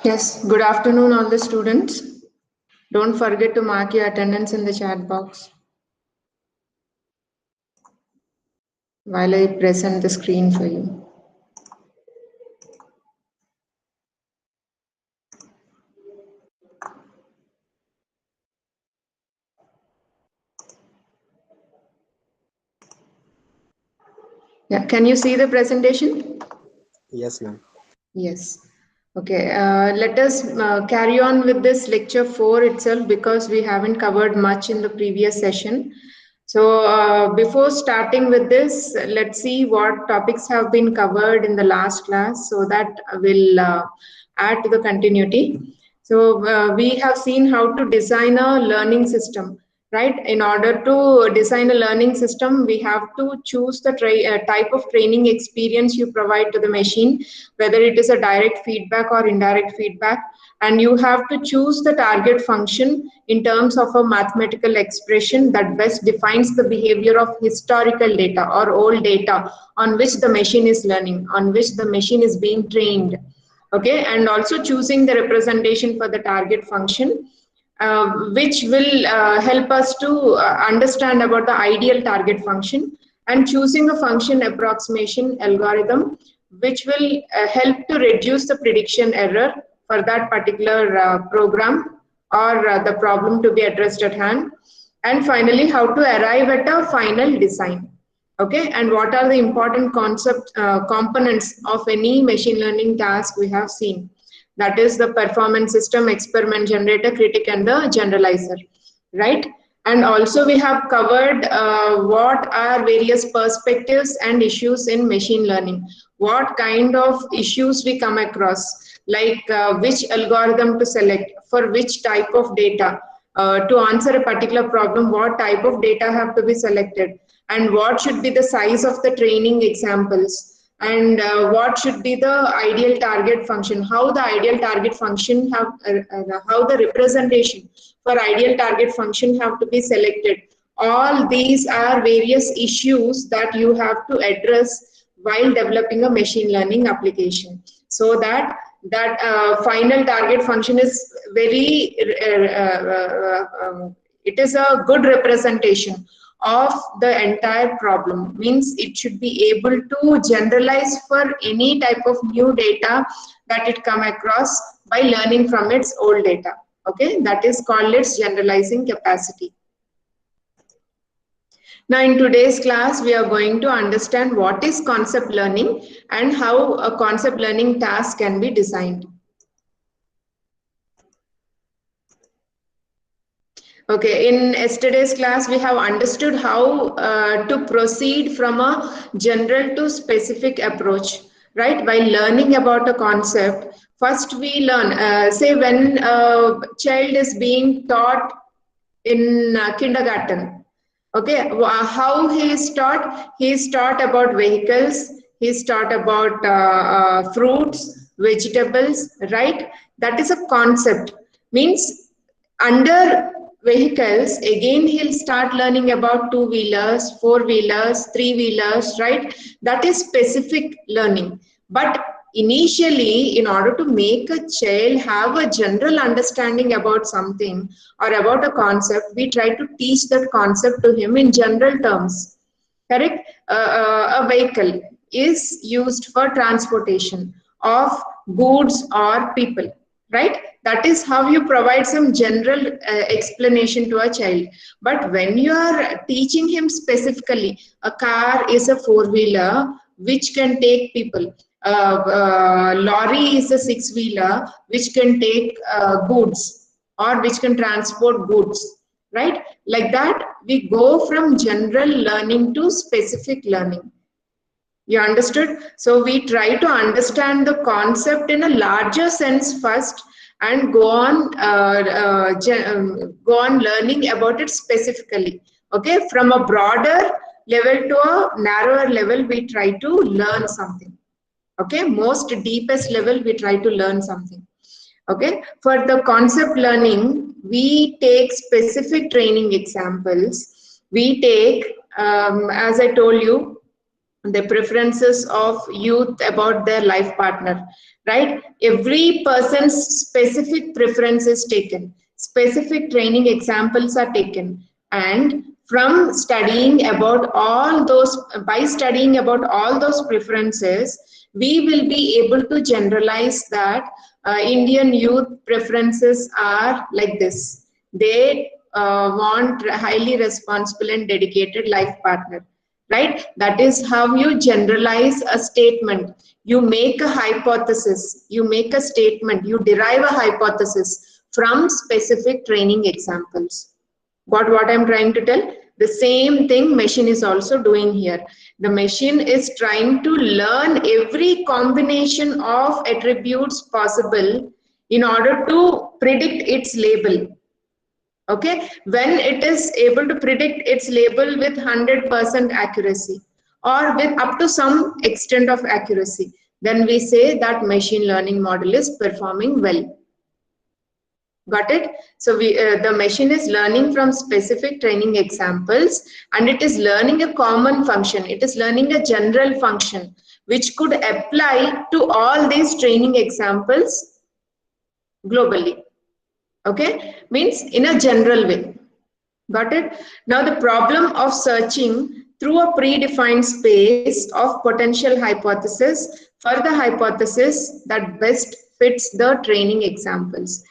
Yes, good afternoon all the students. Don't forget to mark your attendance in the chat box while I present the screen for you. Yeah, can you see the presentation? Yes, ma'am. Yes. Okay, let us carry on with this lecture 4 itself because we haven't covered much in the previous session. So before starting with this, let's see what topics have been covered in the last class so that will add to the continuity. So we have seen how to design a learning system, right? In order to design a learning system, we have to choose the type of training experience you provide to the machine, whether it is a direct feedback or indirect feedback. And you have to choose the target function in terms of a mathematical expression that best defines the behavior of historical data or old data on which the machine is learning, on which the machine is being trained. Okay, and also choosing the representation for the target function, which will help us to understand about the ideal target function, and choosing a function approximation algorithm which will help to reduce the prediction error for that particular program or the problem to be addressed at hand, and finally how to arrive at a final design. Okay, and what are the important components of any machine learning task we have seen? That is the performance system, experiment generator, critic, and the generalizer, right? And also we have covered what are various perspectives and issues in machine learning, what kind of issues we come across, like which algorithm to select for which type of data, to answer a particular problem, what type of data have to be selected, and what should be the size of the training examples, and what should be the ideal target function, how the ideal target function have, how the representation for ideal target function have to be selected. All these are various issues that you have to address while developing a machine learning application, so that final target function is very it is a good representation of the entire problem, means it should be able to generalize for any type of new data that it come across by learning from its old data. Okay, that is called its generalizing capacity. Now in today's class, we are going to understand what is concept learning and how a concept learning task can be designed. Okay, in yesterday's class, we have understood how to proceed from a general to specific approach, right? By learning about a concept, first we learn, say when a child is being taught in kindergarten, okay, how he is taught? He is taught about vehicles, he is taught about fruits, vegetables, right? That is a concept. Means under vehicles, again he'll start learning about two-wheelers, four-wheelers, three-wheelers, right? That is specific learning. But initially, in order to make a child have a general understanding about something or about a concept, we try to teach that concept to him in general terms. Correct? A vehicle is used for transportation of goods or people, right? That is how you provide some general explanation to a child. But when you are teaching him specifically, a car is a four-wheeler which can take people. Lorry is a six-wheeler which can take goods or which can transport goods, right? Like that, we go from general learning to specific learning. You understood? So we try to understand the concept in a larger sense first, and go on learning about it specifically. Okay, from a broader level to a narrower level, we try to learn something. Okay, most deepest level, we try to learn something. Okay, for the concept learning, we take specific training examples. We take, as I told you, the preferences of youth about their life partner, right? Every person's specific preference is taken, specific training examples are taken, and from studying about all those, by studying about all those preferences, we will be able to generalize that Indian youth preferences are like this. They want highly responsible and dedicated life partner, right? That is how you generalize a statement. You make a hypothesis, you make a statement, you derive a hypothesis from specific training examples. Got what I'm trying to tell? The same thing machine is also doing here. The machine is trying to learn every combination of attributes possible in order to predict its label. Okay, when it is able to predict its label with 100% accuracy or with up to some extent of accuracy, then we say that machine learning model is performing well. Got it? So the machine is learning from specific training examples, and it is learning a common function. It is learning a general function which could apply to all these training examples globally. Okay, means in a general way. Got it? Now the problem of searching through a predefined space of potential hypothesis for the hypothesis that best fits the training examples.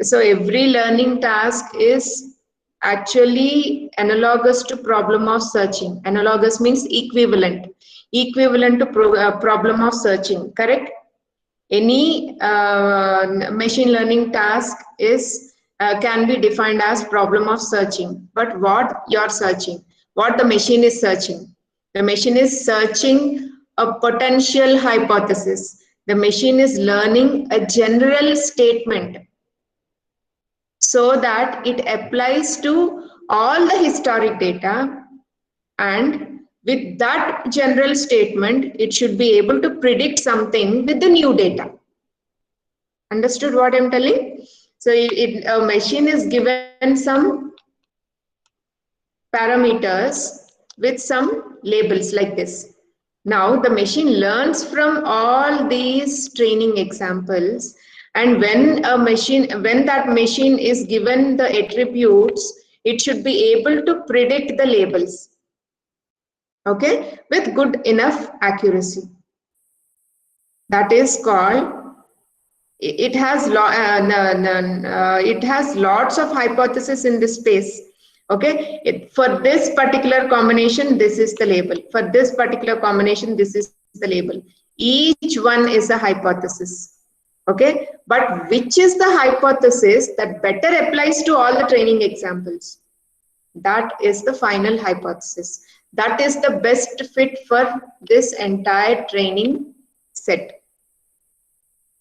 So every learning task is actually analogous to problem of searching. Analogous means equivalent. Equivalent to problem of searching, correct? Any machine learning task is can be defined as problem of searching. But what you're searching, what the machine is searching, the machine is searching a potential hypothesis. The machine is learning a general statement so that it applies to all the historic data, and with that general statement, it should be able to predict something with the new data. Understood what I'm telling? So a machine is given some parameters with some labels like this. Now the machine learns from all these training examples, and when that machine is given the attributes, it should be able to predict the labels, okay, with good enough accuracy. That is called, it has lots of hypotheses in this space. Okay, for this particular combination, this is the label. For this particular combination, this is the label. Each one is a hypothesis. Okay, but which is the hypothesis that better applies to all the training examples? That is the final hypothesis. That is the best fit for this entire training set.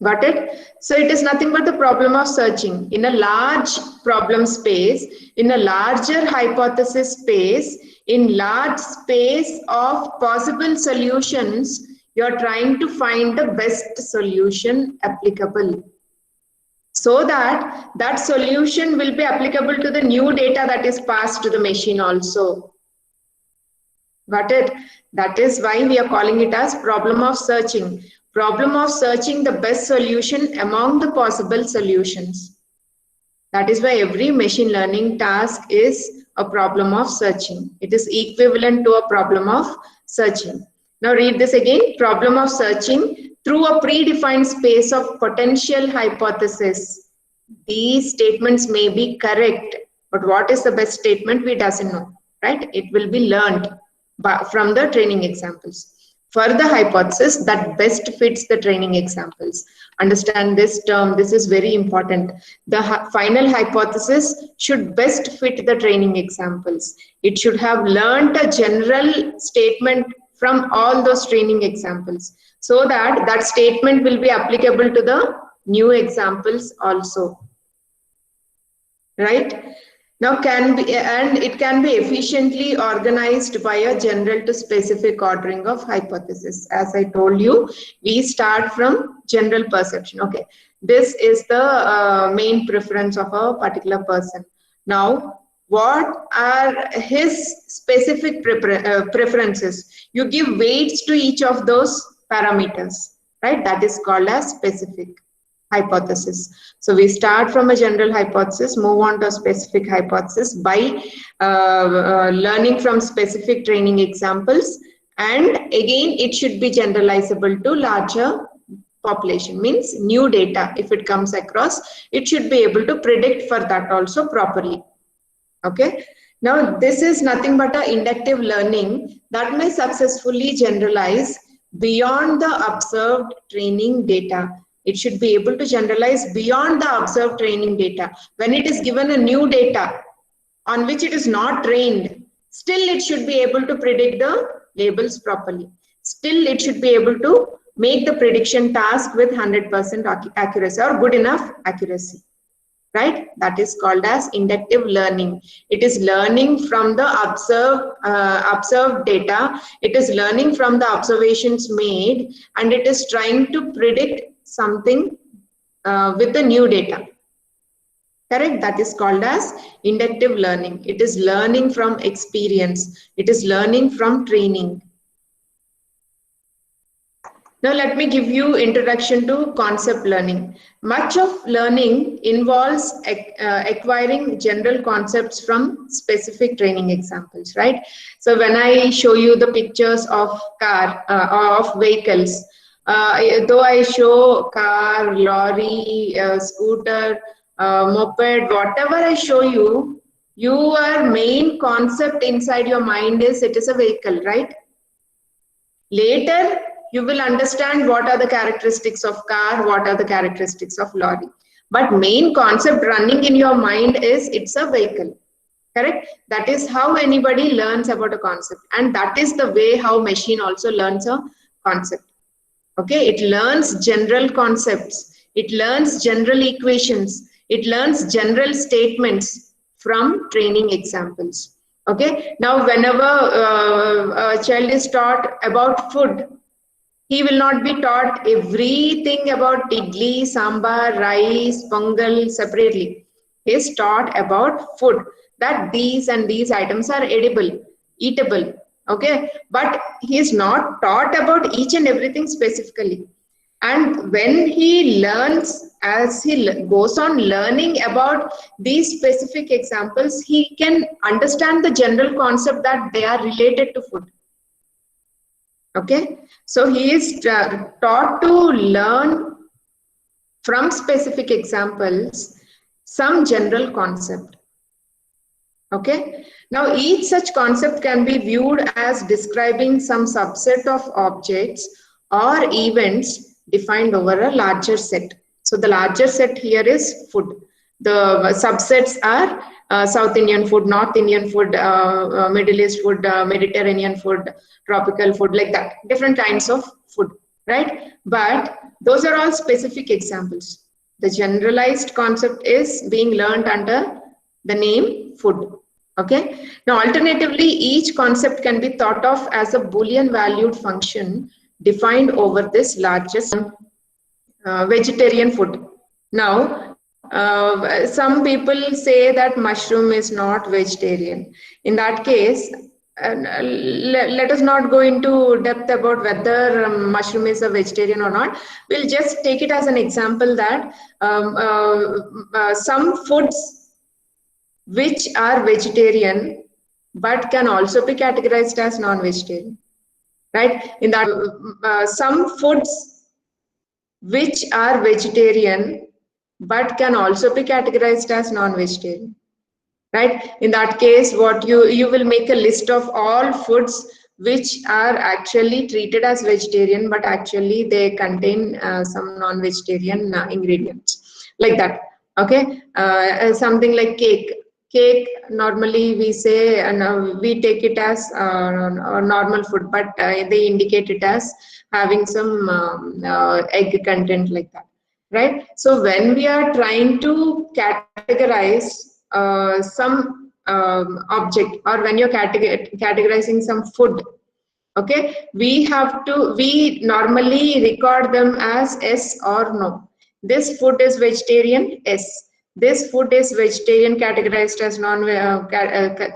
Got it? So it is nothing but the problem of searching. In a large problem space, in a larger hypothesis space, in large space of possible solutions, you are trying to find the best solution applicable, so that that solution will be applicable to the new data that is passed to the machine also. Got it? That is why we are calling it as problem of searching. Problem of searching the best solution among the possible solutions. That is why every machine learning task is a problem of searching. It is equivalent to a problem of searching. Now read this again. Problem of searching through a predefined space of potential hypothesis. These statements may be correct, but what is the best statement? We doesn't know, right? It will be learned from the training examples. For the hypothesis that best fits the training examples. Understand this term, this is very important. The final hypothesis should best fit the training examples. It should have learned a general statement from all those training examples, so that that statement will be applicable to the new examples also. Right? Now it can be efficiently organized by a general to specific ordering of hypothesis. As I told you, we start from general perception. Okay, this is the main preference of a particular person. Now, what are his specific preferences. You give weights to each of those parameters, right? That is called as specific hypothesis. So we start from a general hypothesis, move on to a specific hypothesis by learning from specific training examples, and again it should be generalizable to larger population, means new data. If it comes across, it should be able to predict for that also properly. Okay, now this is nothing but a inductive learning that may successfully generalize beyond the observed training data. It should be able to generalize beyond the observed training data. When it is given a new data on which it is not trained, still it should be able to predict the labels properly. Still it should be able to make the prediction task with 100% accuracy or good enough accuracy. Right? That is called as inductive learning. It is learning from the observed data. It is learning from the observations made, and it is trying to predict something with the new data. Correct? That is called as inductive learning. It is learning from experience. It is learning from training. Now let me give you introduction to concept learning. Much of learning involves acquiring general concepts from specific training examples, right? So when I show you the pictures of of vehicles, though I show car, lorry, scooter, moped, whatever I show you, your main concept inside your mind is it is a vehicle, right? Later, you will understand what are the characteristics of car, what are the characteristics of lorry. But main concept running in your mind is it's a vehicle. Correct? That is how anybody learns about a concept. And that is the way how machine also learns a concept. Okay, it learns general concepts. It learns general equations. It learns general statements from training examples. Okay, now whenever a child is taught about food, he will not be taught everything about idli, sambar, rice, pongal separately. He is taught about food, that these and these items are edible, eatable. Okay, but he is not taught about each and everything specifically. And when he learns, as he goes on learning about these specific examples, he can understand the general concept that they are related to food. Okay, so he is taught to learn from specific examples some general concept. Okay, now each such concept can be viewed as describing some subset of objects or events defined over a larger set. So the larger set here is food. The subsets are South Indian food, North Indian food, Middle East food, Mediterranean food, tropical food, like that, different kinds of food, right? But those are all specific examples. The generalized concept is being learned under the name food. Okay. Now, alternatively, each concept can be thought of as a Boolean valued function defined over this largest vegetarian food. Now, some people say that mushroom is not vegetarian. In that case, let us not go into depth about whether mushroom is a vegetarian or not. We'll just take it as an example that some foods which are vegetarian but can also be categorized as non-vegetarian, right? In that some foods which are vegetarian but can also be categorized as non-vegetarian, right? In that case, what you will make a list of all foods which are actually treated as vegetarian but actually they contain some non-vegetarian ingredients, like that. Okay, something like cake. Normally we say, and we take it as normal food, but they indicate it as having some egg content, like that, right? So when we are trying to categorize some object, or when you're categorizing some food, okay, we normally record them as yes or no. This food is vegetarian, yes. this food is vegetarian, categorized as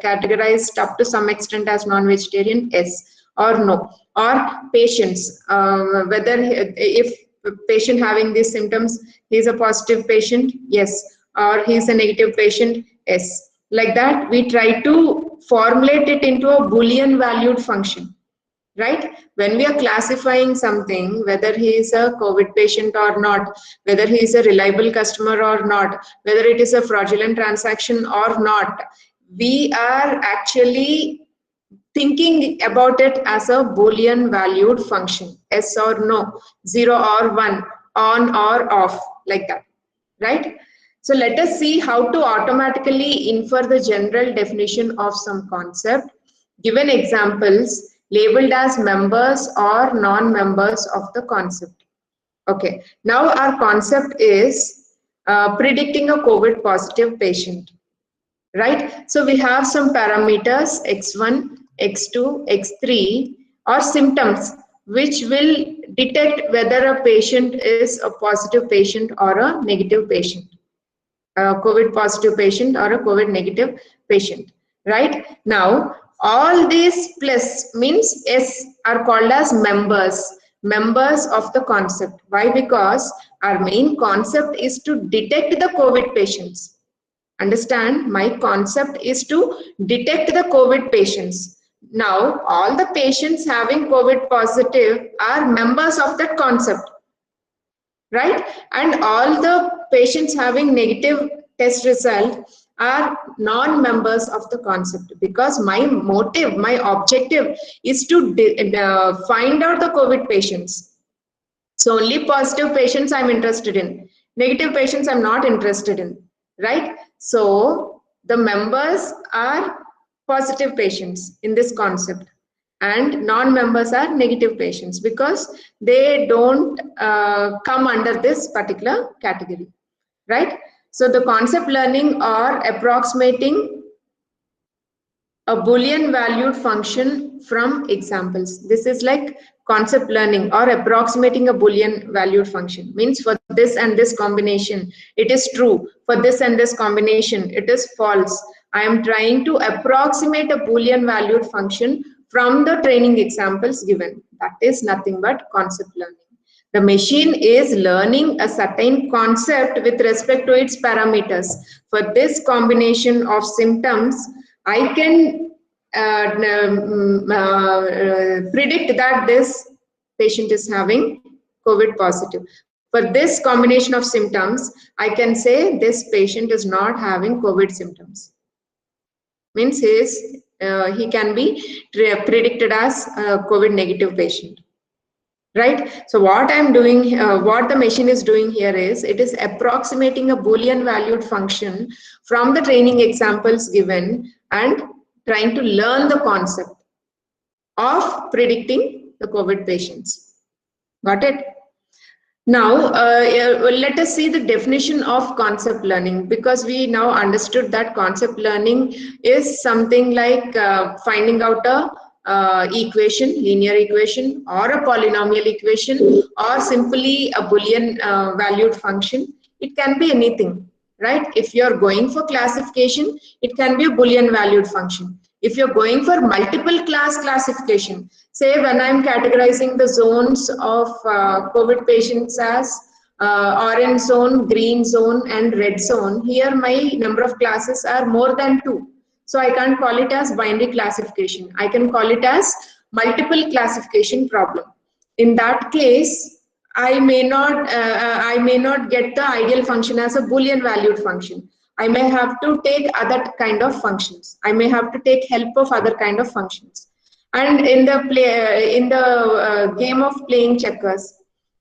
categorized up to some extent as non-vegetarian, yes or no. Or patients, whether if patient having these symptoms, he's a positive patient, yes, or he's a negative patient, yes. Like that, we try to formulate it into a Boolean valued function, right? When we are classifying something, whether he is a COVID patient or not, whether he is a reliable customer or not, whether it is a fraudulent transaction or not, we are actually thinking about it as a Boolean valued function, yes or no, 0 or 1, on or off, like that, right? So let us see how to automatically infer the general definition of some concept. Given examples labeled as members or non-members of the concept. Okay, now our concept is predicting a COVID positive patient, right? So we have some parameters x1, x2, x3 or symptoms which will detect whether a patient is a positive patient or a negative patient, a COVID positive patient or a COVID negative patient, right? Now, all these plus means S are called as members of the concept. Why? Because our main concept is to detect the COVID patients. Understand, my concept is to detect the COVID patients. Now, all the patients having COVID positive are members of that concept, right? And all the patients having negative test result are non-members of the concept, because my motive, my objective is to find out the COVID patients. So only positive patients I'm interested in. Negative patients I'm not interested in, right? So the members are positive patients in this concept, and non-members are negative patients because they don't come under this particular category, right? So the concept learning or approximating a Boolean valued function from examples. This is like concept learning or approximating a Boolean valued function. Means for this and this combination, it is true. For this and this combination, it is false. I am trying to approximate a Boolean valued function from the training examples given. That is nothing but concept learning. The machine is learning a certain concept with respect to its parameters. For this combination of symptoms, I can predict that this patient is having COVID positive. For this combination of symptoms, I can say this patient is not having COVID symptoms. Means he can be predicted as a COVID negative patient. Right? So what I'm doing, what the machine is doing here is, it is approximating a Boolean valued function from the training examples given and trying to learn the concept of predicting the COVID patients. Got it? Now, let us see the definition of concept learning, because we now understood that concept learning is something like finding out a equation, linear equation, or a polynomial equation, or simply a Boolean valued function. It can be anything, right? If you're going for classification, it can be a Boolean valued function. If you're going for multiple class classification, say when I'm categorizing the zones of COVID patients as orange zone, green zone, and red zone, here my number of classes are more than 2. So I can't call it as binary classification. I can call it as multiple classification problem. In that case, I may not get the ideal function as a Boolean valued function. I may have to take other kind of functions. I may have to take help of other kind of functions. And in the game of playing checkers,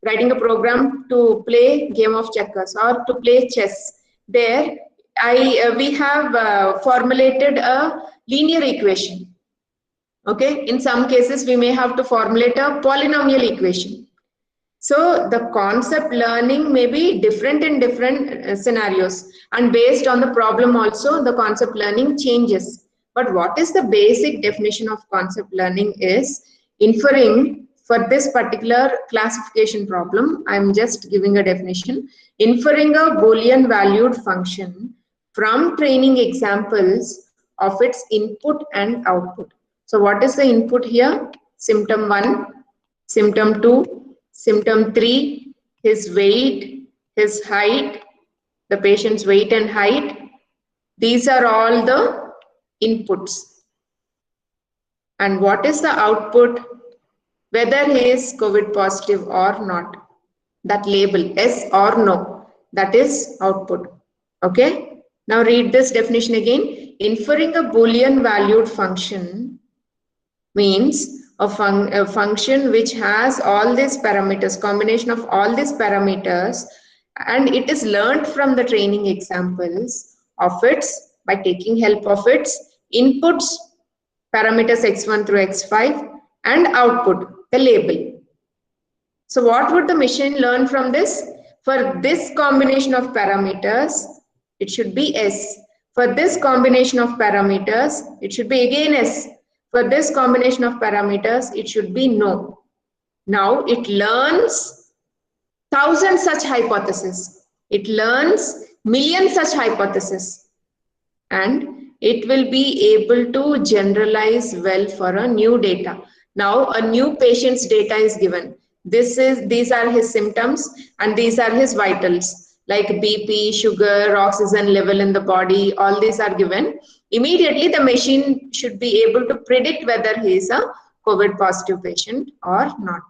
writing a program to play game of checkers or to play chess, there we have formulated a linear equation. Okay, in some cases we may have to formulate a polynomial equation. So the concept learning may be different in different scenarios, and based on the problem also the concept learning changes. But what is the basic definition of concept learning is inferring for this particular classification problem, I'm just giving a definition. Inferring a Boolean valued function from training examples of its input and output. So what is the input here? Symptom 1, symptom 2, symptom 3, his weight, his height, the patient's weight and height. These are all the inputs. And what is the output? Whether he is COVID positive or not. That label, yes or no, that is output. Okay. Now read this definition again. Inferring a Boolean valued function means a function which has all these parameters, combination of all these parameters, and it is learned from the training examples of its, by taking help of its inputs, parameters x1 through x5, and output, the label. So what would the machine learn from this? For this combination of parameters, it should be S. For this combination of parameters, it should be again S. For this combination of parameters, it should be no. Now it learns 1,000 such hypotheses. It learns million such hypotheses. And it will be able to generalize well for a new data. Now a new patient's data is given. These are his symptoms and these are his vitals, like BP, sugar, oxygen level in the body, all these are given. Immediately the machine should be able to predict whether he is a COVID positive patient or not.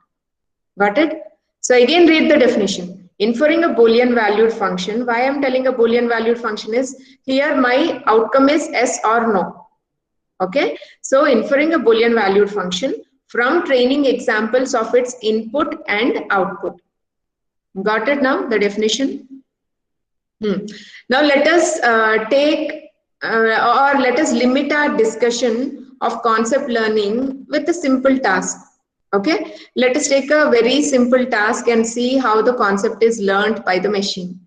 Got it? So again read the definition. Inferring a Boolean valued function. Why I am telling a Boolean valued function is, here my outcome is yes or no. Okay. So inferring a Boolean valued function from training examples of its input and output. Got it now, the definition? Now let us let us limit our discussion of concept learning with a simple task. Okay, let us take a very simple task and see how the concept is learned by the machine.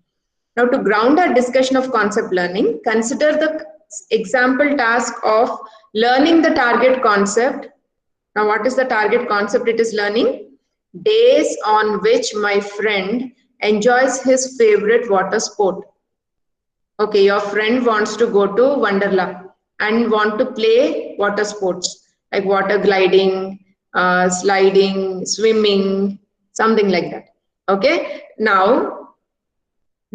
Now to ground our discussion of concept learning, consider the example task of learning the target concept. Now what is the target concept it is learning? Days on which my friend enjoys his favorite water sport. Okay, your friend wants to go to Wonderla and want to play water sports like water gliding, sliding, swimming, something like that. Okay, now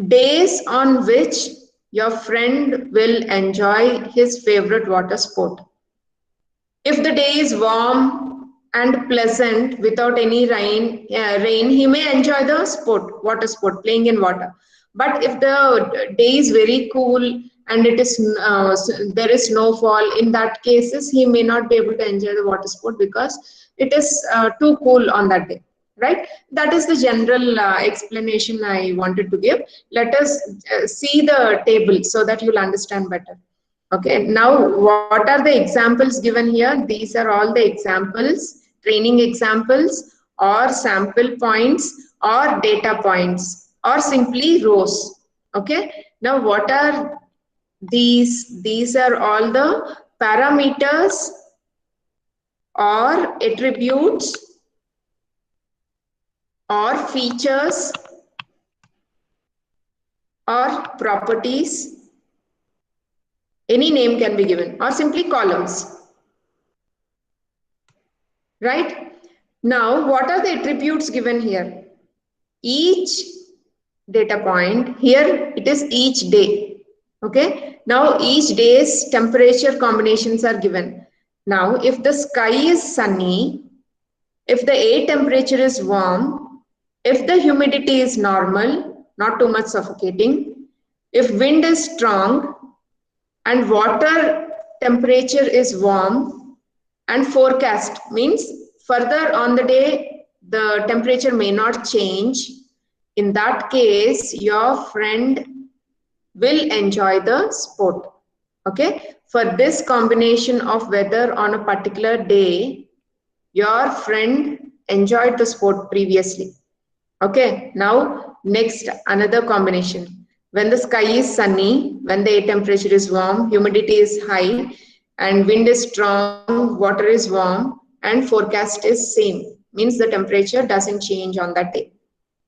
days on which your friend will enjoy his favorite water sport. If the day is warm and pleasant without any rain, he may enjoy the sport, water sport, playing in water. But if the day is very cool and it is there is snowfall, in that cases he may not be able to enjoy the water sport because it is too cool on that day, right? That is the general explanation I wanted to give. Let us see the table so that you'll understand better. Okay, now what are the examples given here? These are all the examples, training examples or sample points or data points or simply rows. Okay, now what are these? These are all the parameters or attributes or features or properties. Any name can be given or simply columns. Right? Now, what are the attributes given here? Each data point, here it is each day. Okay? Now, each day's temperature combinations are given. Now, if the sky is sunny, if the air temperature is warm, if the humidity is normal, not too much suffocating, if wind is strong, and water temperature is warm, and forecast means further on the day the temperature may not change, in that case your friend will enjoy the sport. Okay, for this combination of weather on a particular day, your friend enjoyed the sport previously. Okay, now next another combination. When the sky is sunny, when the air temperature is warm, humidity is high, and wind is strong, water is warm, and forecast is same, means the temperature doesn't change on that day.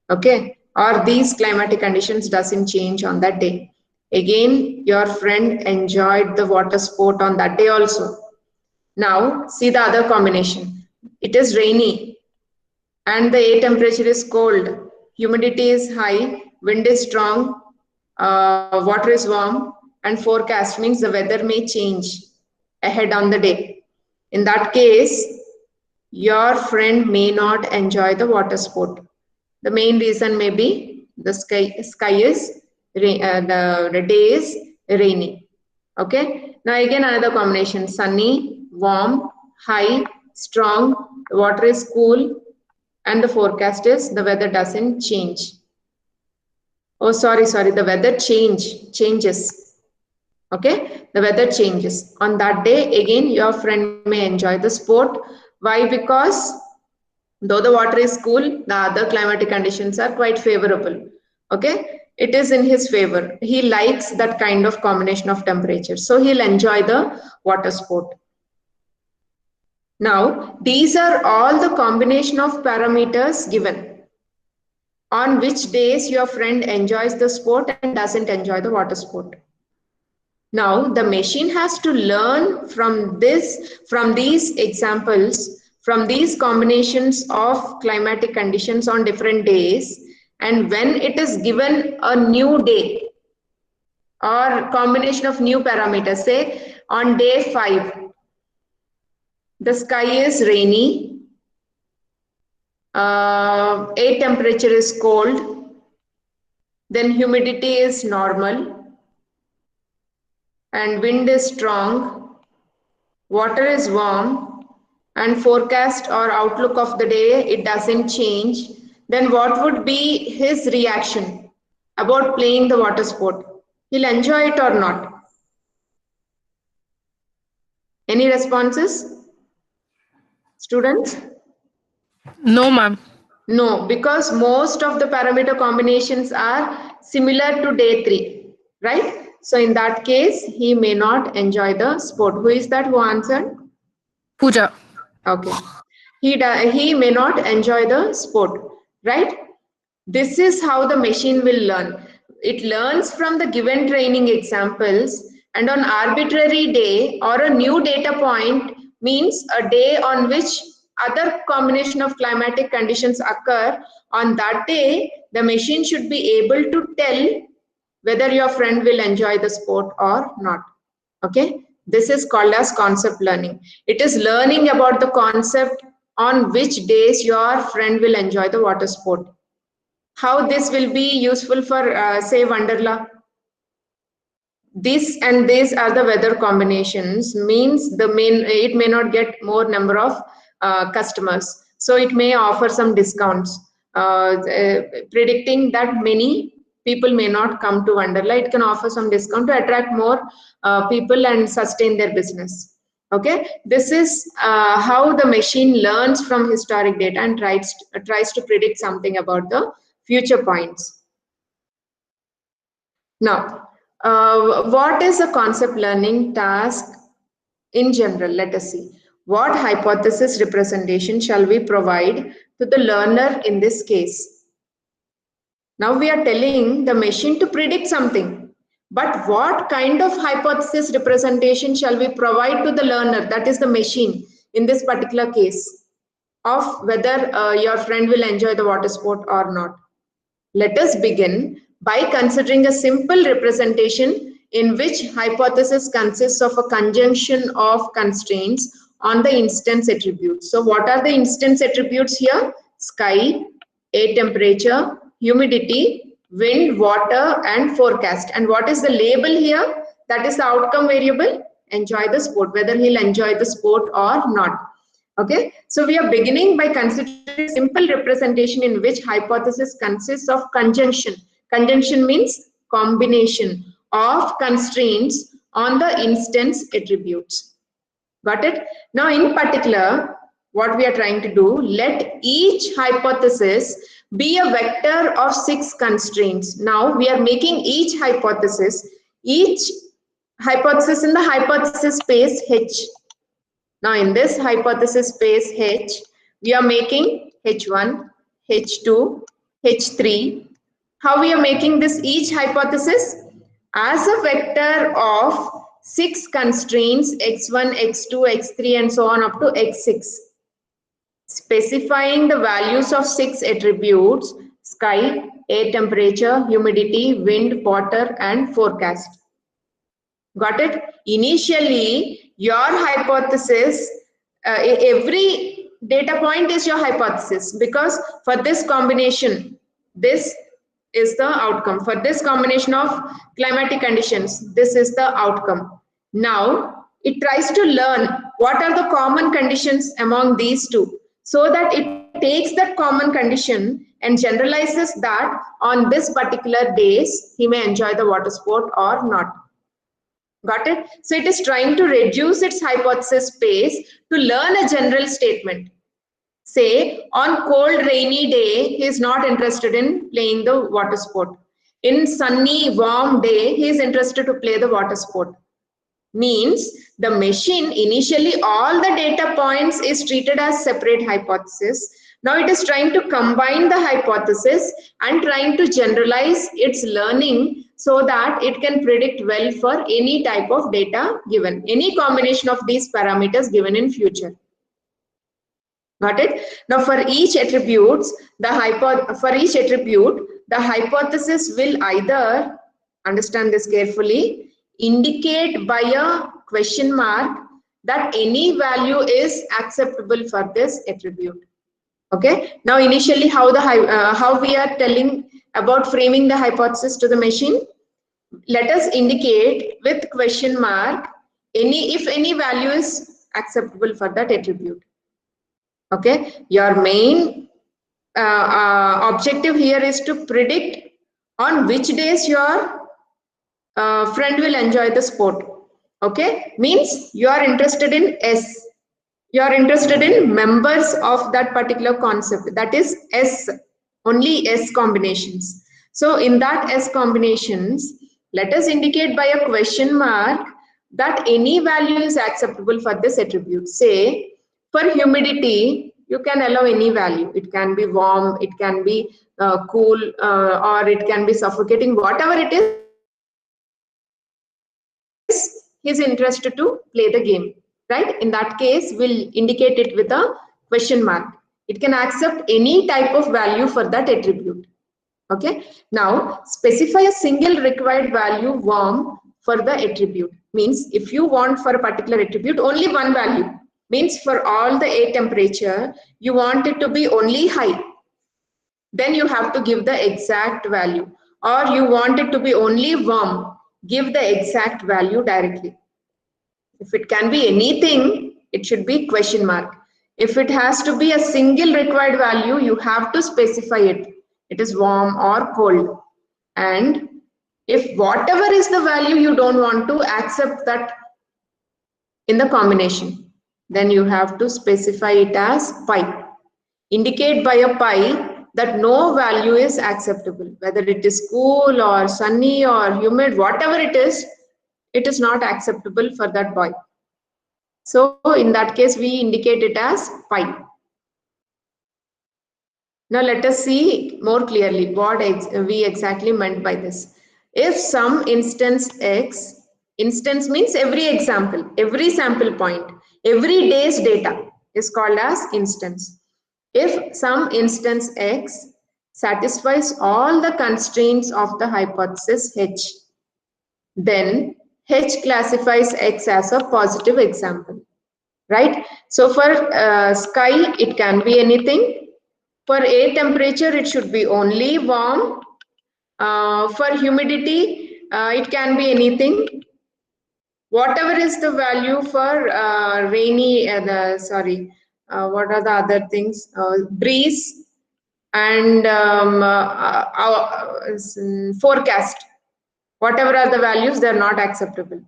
Okay, or these climatic conditions doesn't change on that day. Again, your friend enjoyed the water sport on that day also. Now see the other combination. It is rainy and the air temperature is cold, humidity is high, wind is strong, water is warm, and forecast means the weather may change ahead on the day. In that case, your friend may not enjoy the water sport. The main reason may be the sky is the day is rainy. Okay. Now again another combination: sunny, warm, high, strong. The water is cool, and the forecast is the weather doesn't change. Oh, sorry. The weather changes. Okay, the weather changes on that day. Again, your friend may enjoy the sport. Why? Because though the water is cool, the other climatic conditions are quite favorable. Okay, it is in his favor. He likes that kind of combination of temperature, so he'll enjoy the water sport. Now, these are all the combination of parameters given on which days your friend enjoys the sport and doesn't enjoy the water sport. Now, the machine has to learn from these examples, from these combinations of climatic conditions on different days, and when it is given a new day or combination of new parameters, say on day 5, the sky is rainy, air temperature is cold, then humidity is normal, and wind is strong, water is warm, and forecast or outlook of the day, it doesn't change, then what would be his reaction about playing the water sport? He'll enjoy it or not? Any responses, students? No, ma'am. No, because most of the parameter combinations are similar to day 3, right? So in that case, he may not enjoy the sport. Who is that who answered? Pooja. Okay. He may not enjoy the sport, right? This is how the machine will learn. It learns from the given training examples, and on arbitrary day or a new data point means a day on which other combination of climatic conditions occur. On that day, the machine should be able to tell whether your friend will enjoy the sport or not. Okay, this is called as concept learning. It is learning about the concept on which days your friend will enjoy the water sport. How this will be useful for say Wonderla? This and this are the weather combinations, means it may not get more number of customers, so it may offer some discounts, predicting that many people may not come to Wonderla. It can offer some discount to attract more people and sustain their business. Okay, this is how the machine learns from historic data and tries to predict something about the future points. Now, what is a concept learning task in general? Let us see. What hypothesis representation shall we provide to the learner in this case? Now we are telling the machine to predict something, but what kind of hypothesis representation shall we provide to the learner, that is the machine, in this particular case, of whether your friend will enjoy the water sport or not? Let us begin by considering a simple representation in which hypothesis consists of a conjunction of constraints on the instance attributes. So what are the instance attributes here? Sky, air temperature, humidity, wind, water, and forecast. And what is the label here? That is the outcome variable, enjoy the sport, whether he'll enjoy the sport or not. Okay, so we are beginning by considering a simple representation in which hypothesis consists of conjunction. Conjunction means combination of constraints on the instance attributes. Got it? Now, in particular, what we are trying to do, let each hypothesis be a vector of 6 constraints. Now, we are making each hypothesis in the hypothesis space H. Now in this hypothesis space H, we are making H1, H2, H3. How we are making this each hypothesis? As a vector of 6 constraints x1, x2, x3 and so on up to x6. Specifying the values of 6 attributes: sky, air temperature, humidity, wind, water and forecast. Got it? Initially, your hypothesis, every data point is your hypothesis, because for this combination, this is the outcome. For this combination of climatic conditions, this is the outcome. Now, it tries to learn what are the common conditions among these two, so that it takes that common condition and generalizes that on this particular days, he may enjoy the water sport or not. Got it? So it is trying to reduce its hypothesis space to learn a general statement. Say, on cold rainy day, he is not interested in playing the water sport. In sunny warm day, he is interested to play the water sport. Means the machine, initially all the data points is treated as separate hypothesis. Now it is trying to combine the hypothesis and trying to generalize its learning so that it can predict well for any type of data given, any combination of these parameters given in future. Got it? Now for each attribute, the hypothesis will either, understand this carefully, indicate by a question mark that any value is acceptable for this attribute. Okay. Now initially how we are telling about framing the hypothesis to the machine. Let us indicate with question mark if any value is acceptable for that attribute. Okay, your main objective here is to predict on which days your friend will enjoy the sport. Okay, means you are interested in S. You are interested in members of that particular concept, that is S, only S combinations. So in that S combinations, let us indicate by a question mark that any value is acceptable for this attribute. Say, for humidity, you can allow any value. It can be warm, it can be cool, or it can be suffocating, whatever it is, he's interested to play the game, right? In that case, we'll indicate it with a question mark. It can accept any type of value for that attribute. Okay. Now, specify a single required value warm for the attribute. Means if you want for a particular attribute only one value, means for all the air temperature, you want it to be only high. Then you have to give the exact value. Or you want it to be only warm, give the exact value directly. If it can be anything, it should be question mark. If it has to be a single required value, you have to specify it. It is warm or cold. And if whatever is the value you don't want to accept that in the combination, then you have to specify it as pi. Indicate by a pi that no value is acceptable, whether it is cool or sunny or humid, whatever it is not acceptable for that boy. So in that case, we indicate it as pi. Now let us see more clearly what we exactly meant by this. If some instance x, instance means every example, every sample point, every day's data is called as instance. If some instance x satisfies all the constraints of the hypothesis H, then H classifies x as a positive example, right? So for sky, it can be anything. For air temperature, it should be only warm. For humidity, it can be anything. Whatever is the value for rainy, what are the other things? Breeze and forecast. Whatever are the values, they are not acceptable.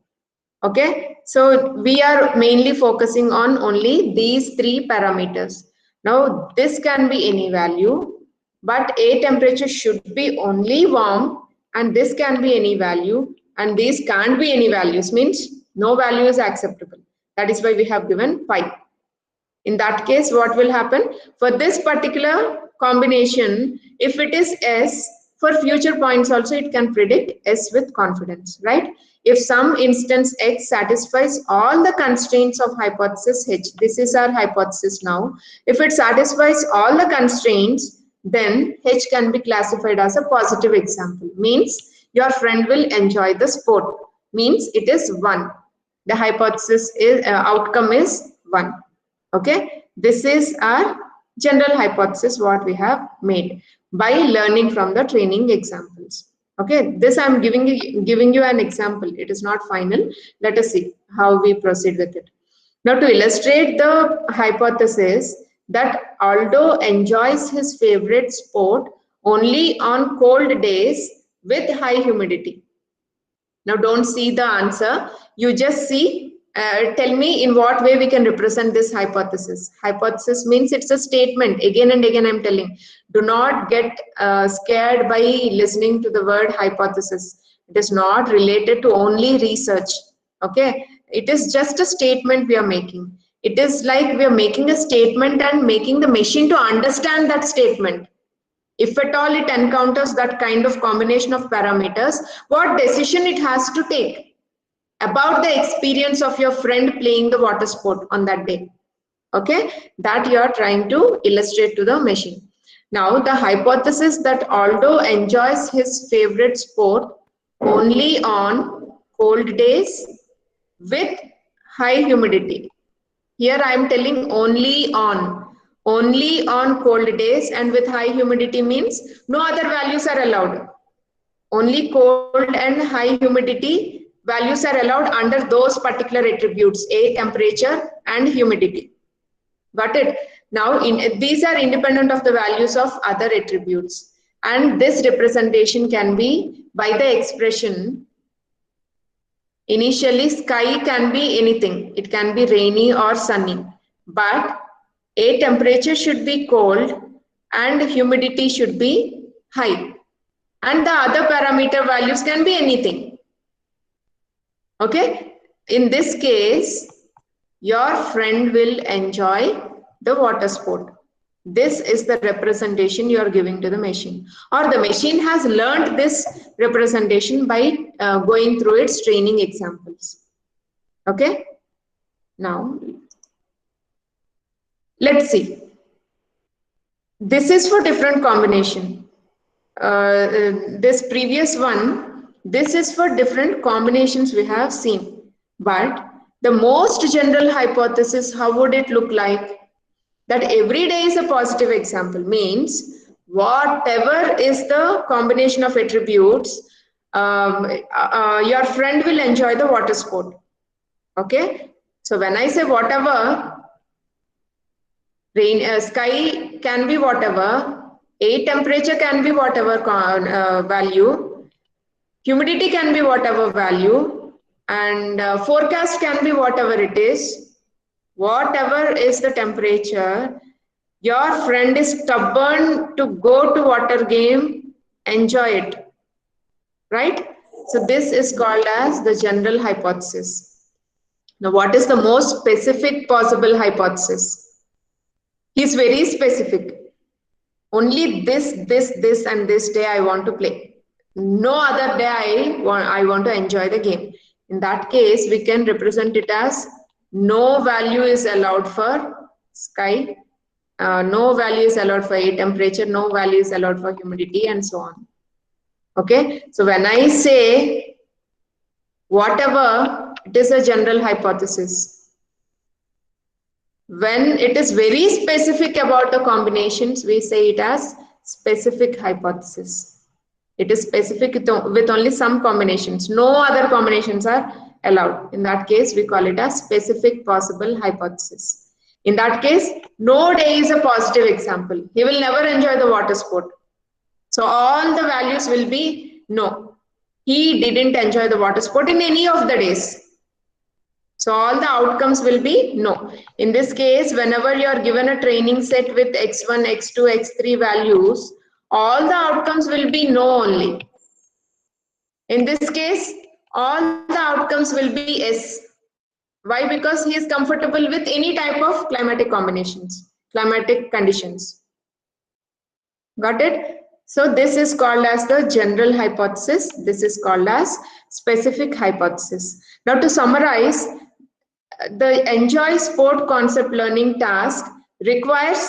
Okay, so we are mainly focusing on only these three parameters. Now this can be any value, but air temperature should be only warm, and this can be any value, and these can't be any values, means no value is acceptable. That is why we have given 5. In that case, what will happen? For this particular combination, if it is S, for future points also it can predict S with confidence, right? If some instance X satisfies all the constraints of hypothesis H, this is our hypothesis now. If it satisfies all the constraints, then H can be classified as a positive example. Means your friend will enjoy the sport. Means it is 1. The hypothesis is outcome is 1. Okay, this is our general hypothesis what we have made by learning from the training examples. Okay, this I am giving you an example. It is not final. Let us see how we proceed with it. Now, to illustrate the hypothesis that Aldo enjoys his favorite sport only on cold days with high humidity. Now don't see the answer, you just see, tell me in what way we can represent this hypothesis. Hypothesis means it's a statement. Again and again I'm telling, do not get scared by listening to the word hypothesis. It is not related to only research, okay? It is just a statement we are making. It is like we are making a statement and making the machine to understand that statement. If at all it encounters that kind of combination of parameters, what decision it has to take about the experience of your friend playing the water sport on that day. Okay, that you are trying to illustrate to the machine. Now, the hypothesis that Aldo enjoys his favorite sport only on cold days with high humidity. Here I am telling only on cold days and with high humidity means no other values are allowed. Only cold and high humidity values are allowed under those particular attributes, A, temperature and humidity. Got it? Now these are independent of the values of other attributes, and this representation can be by the expression. Initially, sky can be anything. It can be rainy or sunny. But A, temperature should be cold and humidity should be high. And the other parameter values can be anything. Okay? In this case, your friend will enjoy the water sport. This is the representation you are giving to the machine, or the machine has learned this representation by going through its training examples. Okay, now let's see. This is for different combination. This previous one, this is for different combinations we have seen, but the most general hypothesis, how would it look like? That every day is a positive example, means whatever is the combination of attributes, your friend will enjoy the water sport. Okay, so when I say whatever, rain, sky can be whatever, A, temperature can be whatever value, humidity can be whatever value, and forecast can be whatever it is. Whatever is the temperature, your friend is stubborn to go to water game, enjoy it, right? So this is called as the general hypothesis. Now, what is the most specific possible hypothesis? He's very specific. Only this, and this day I want to play. No other day I want to enjoy the game. In that case, we can represent it as no value is allowed for sky, no value is allowed for A, temperature, no value is allowed for humidity, and so on. Okay, so when I say whatever, it is a general hypothesis. When it is very specific about the combinations, we say it as specific hypothesis. It is specific with only some combinations. No other combinations are allowed. In that case, we call it as specific possible hypothesis. In that case, no day is a positive example. He will never enjoy the water sport. So all the values will be no. He didn't enjoy the water sport in any of the days. So all the outcomes will be no. In this case, whenever you are given a training set with x1, x2, x3 values, all the outcomes will be no only. In this case, all the outcomes will be S. Why? Because he is comfortable with any type of climatic combinations, climatic conditions. Got it? So this is called as the general hypothesis. This is called as specific hypothesis. Now to summarize, the enjoy sport concept learning task requires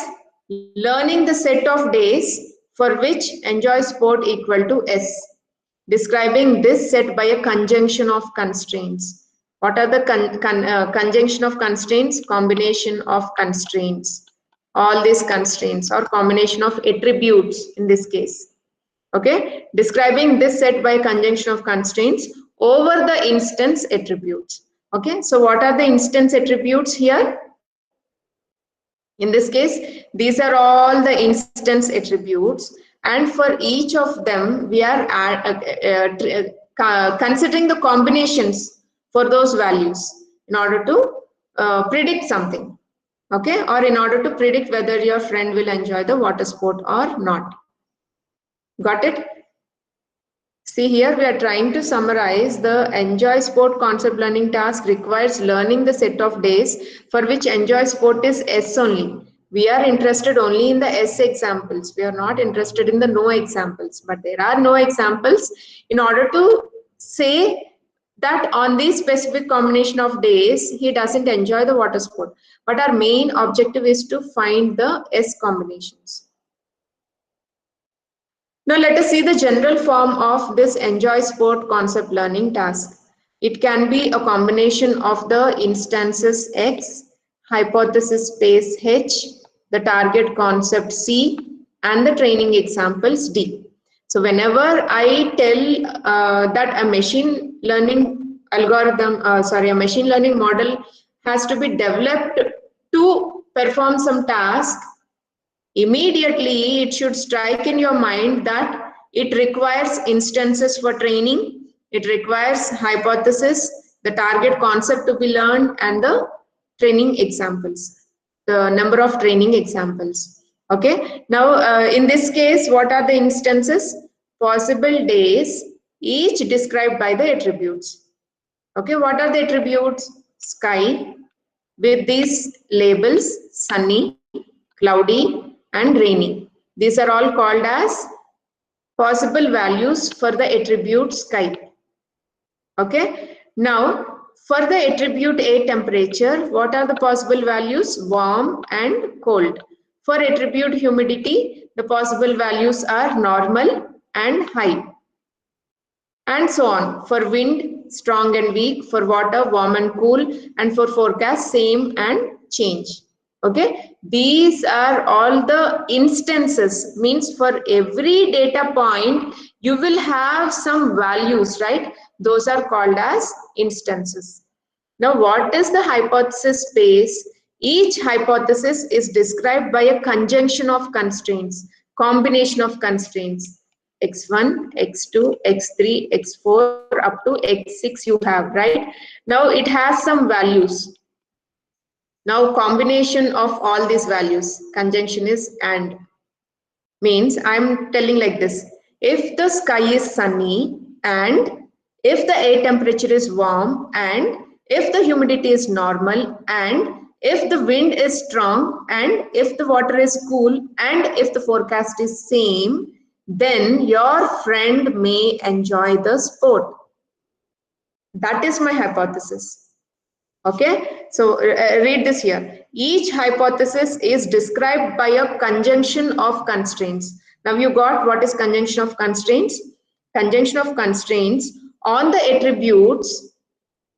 learning the set of days for which enjoy sport equal to S, describing this set by a conjunction of constraints. What are the conjunction of constraints? Combination of constraints. All these constraints or combination of attributes in this case. Okay, describing this set by conjunction of constraints over the instance attributes. Okay, so what are the instance attributes here? In this case, these are all the instance attributes, and for each of them, we are considering the combinations for those values in order to predict something. Okay, or in order to predict whether your friend will enjoy the water sport or not. Got it? See here, we are trying to summarize the enjoy sport concept learning task requires learning the set of days for which enjoy sport is S only. We are interested only in the S examples. We are not interested in the no examples, but there are no examples in order to say that on this specific combination of days, he doesn't enjoy the water sport. But our main objective is to find the S combinations. Now let us see the general form of this enjoy sport concept learning task. It can be a combination of the instances X, hypothesis space H, the target concept C, and the training examples D. So whenever I tell that a machine learning algorithm, a machine learning model has to be developed to perform some task, immediately it should strike in your mind that it requires instances for training, it requires hypothesis, the target concept to be learned, and the training examples, the number of training examples. Okay, now in this case, what are the instances? Possible days, each described by the attributes. Okay, what are the attributes? Sky with these labels: sunny, cloudy, and rainy. These are all called as possible values for the attribute sky. Okay, now for the attribute A temperature, what are the possible values? Warm and cold. For attribute humidity, the possible values are normal and high, and so on. For wind, strong and weak. For water, warm and cool. And for forecast, same and change. Okay, these are all the instances, means for every data point you will have some values, right? Those are called as instances. Now what is the hypothesis space? Each hypothesis is described by a conjunction of constraints, combination of constraints. X1, X2, X3, X4 up to X6 you have, right? Now it has some values. Now combination of all these values, conjunction is and. Means I'm telling like this: if the sky is sunny and if the air temperature is warm and if the humidity is normal and if the wind is strong and if the water is cool and if the forecast is same, then your friend may enjoy the sport. That is my hypothesis. Okay, so read this here. Each hypothesis is described by a conjunction of constraints. Now you got what is conjunction of constraints? Conjunction of constraints on the attributes.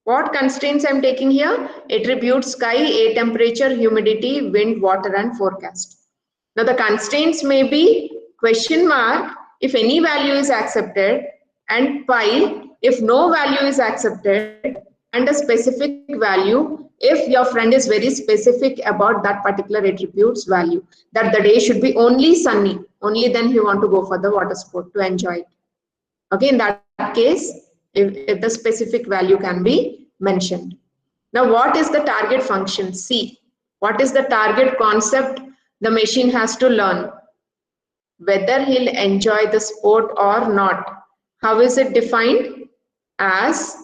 What constraints I'm taking here? Attributes sky, air temperature, humidity, wind, water, and forecast. Now the constraints may be question mark if any value is accepted, and pi if no value is accepted, and a specific value if your friend is very specific about that particular attribute's value, that the day should be only sunny, only then he want to go for the water sport to enjoy it. Okay, in that case, if the specific value can be mentioned. Now what is the target function? C. What is the target concept the machine has to learn? Whether he'll enjoy the sport or not. How is it defined? As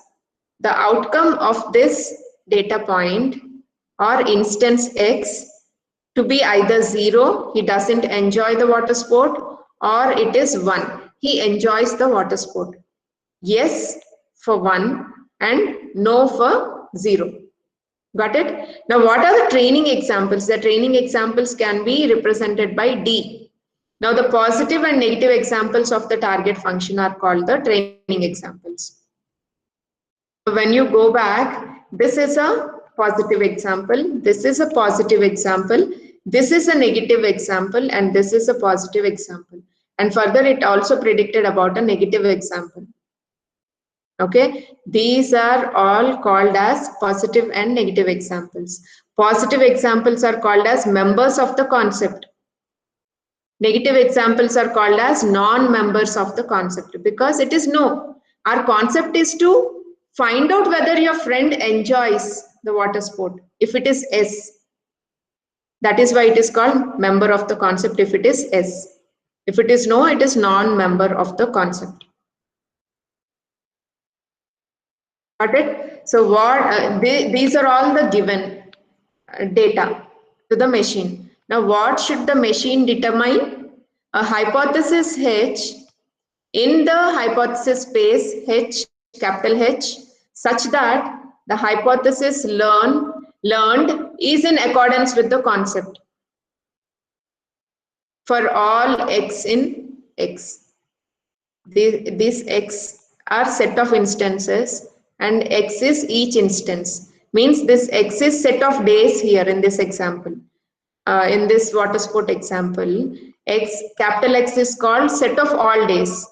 the outcome of this data point or instance X to be either 0, he doesn't enjoy the water sport, or it is 1, he enjoys the water sport. Yes for 1 and no for 0. Got it? Now what are the training examples? The training examples can be represented by D. Now the positive and negative examples of the target function are called the training examples. When you go back, this is a positive example, this is a positive example, this is a negative example, and this is a positive example. And further, it also predicted about a negative example. Okay, these are all called as positive and negative examples. Positive examples are called as members of the concept. Negative examples are called as non-members of the concept, because it is no. Our concept is to find out whether your friend enjoys the water sport. If it is S, that is why it is called member of the concept if it is S. If it is no, it is non-member of the concept. Got it? So what these are all the given data to the machine. Now what should the machine determine? A hypothesis H in the hypothesis space H, capital H, such that the hypothesis learned is in accordance with the concept for all X in X. These X are set of instances and X is each instance. Means this X is set of days here in this example. In this water sport example, X, capital X is called set of all days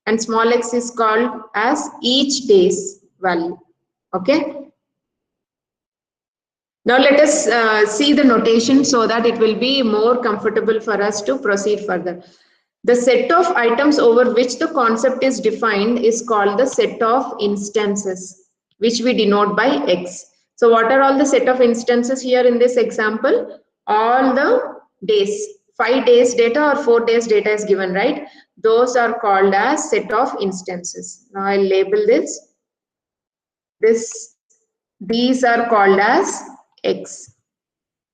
and small x is called as each day's value. Okay. Now let us see the notation so that it will be more comfortable for us to proceed further. The set of items over which the concept is defined is called the set of instances, which we denote by X. So what are all the set of instances here in this example? All the days, 5 days data or 4 days data is given, right? Those are called as set of instances. Now I'll label this. These are called as X,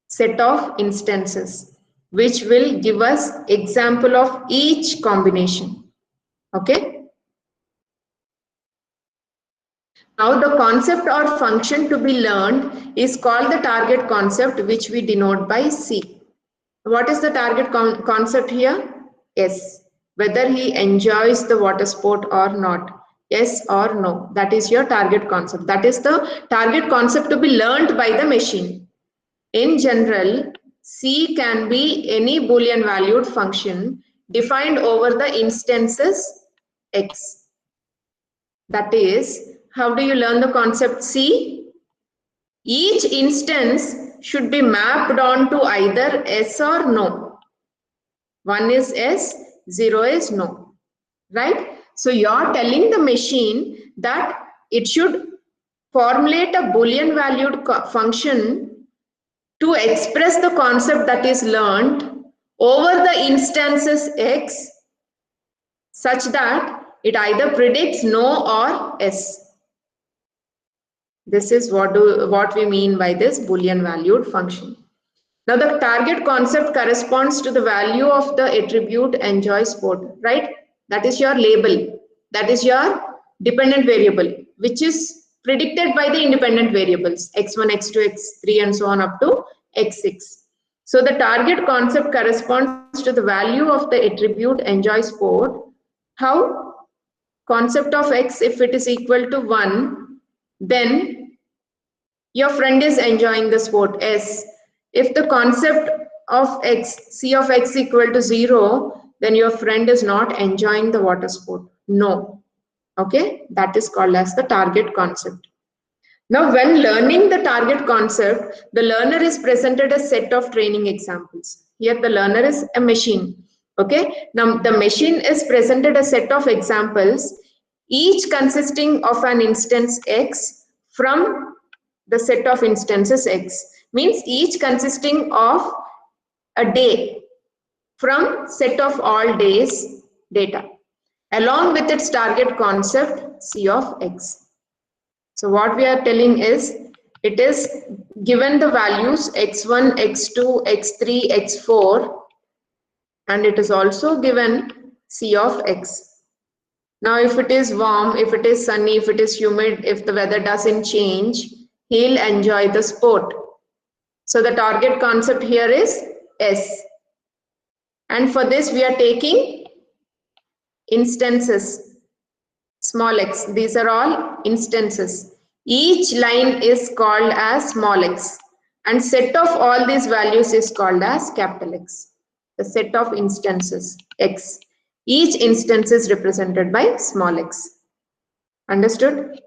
set of instances, which will give us example of each combination. Okay. Now the concept or function to be learned is called the target concept, which we denote by C. What is the target concept here? S. Whether he enjoys the water sport or not. Yes or no. That is your target concept. That is the target concept to be learned by the machine. In general, C can be any Boolean valued function defined over the instances X. That is, how do you learn the concept C? Each instance should be mapped onto either S or no. 1 is S, 0 is no. Right? So you're telling the machine that it should formulate a Boolean valued function to express the concept that is learned over the instances X such that it either predicts no or S. This is what we mean by this Boolean valued function. Now the target concept corresponds to the value of the attribute enjoy sport, right? That is your label. That is your dependent variable, which is predicted by the independent variables x1, x2, x3 and so on up to x6. So the target concept corresponds to the value of the attribute enjoy sport. How? Concept of x, if it is equal to 1, then your friend is enjoying the sport, S. If the concept of x, C of x equal to 0, then your friend is not enjoying the water sport, no. Okay, that is called as the target concept. Now when learning the target concept, the learner is presented a set of training examples. Here the learner is a machine. Okay, now the machine is presented a set of examples, each consisting of an instance X from the set of instances X. Means each consisting of a day from set of all days data along with its target concept C of X. So what we are telling is It is given the values x1, x2, x3, x4, and it is also given c of x. Now, if it is warm, if it is sunny, if it is humid, if the weather doesn't change, he'll enjoy the sport. So the target concept here is S. And for this, we are taking instances, small x. These are all instances. Each line is called as small x. And set of all these values is called as capital X. The set of instances, x. Each instance is represented by small x. Understood?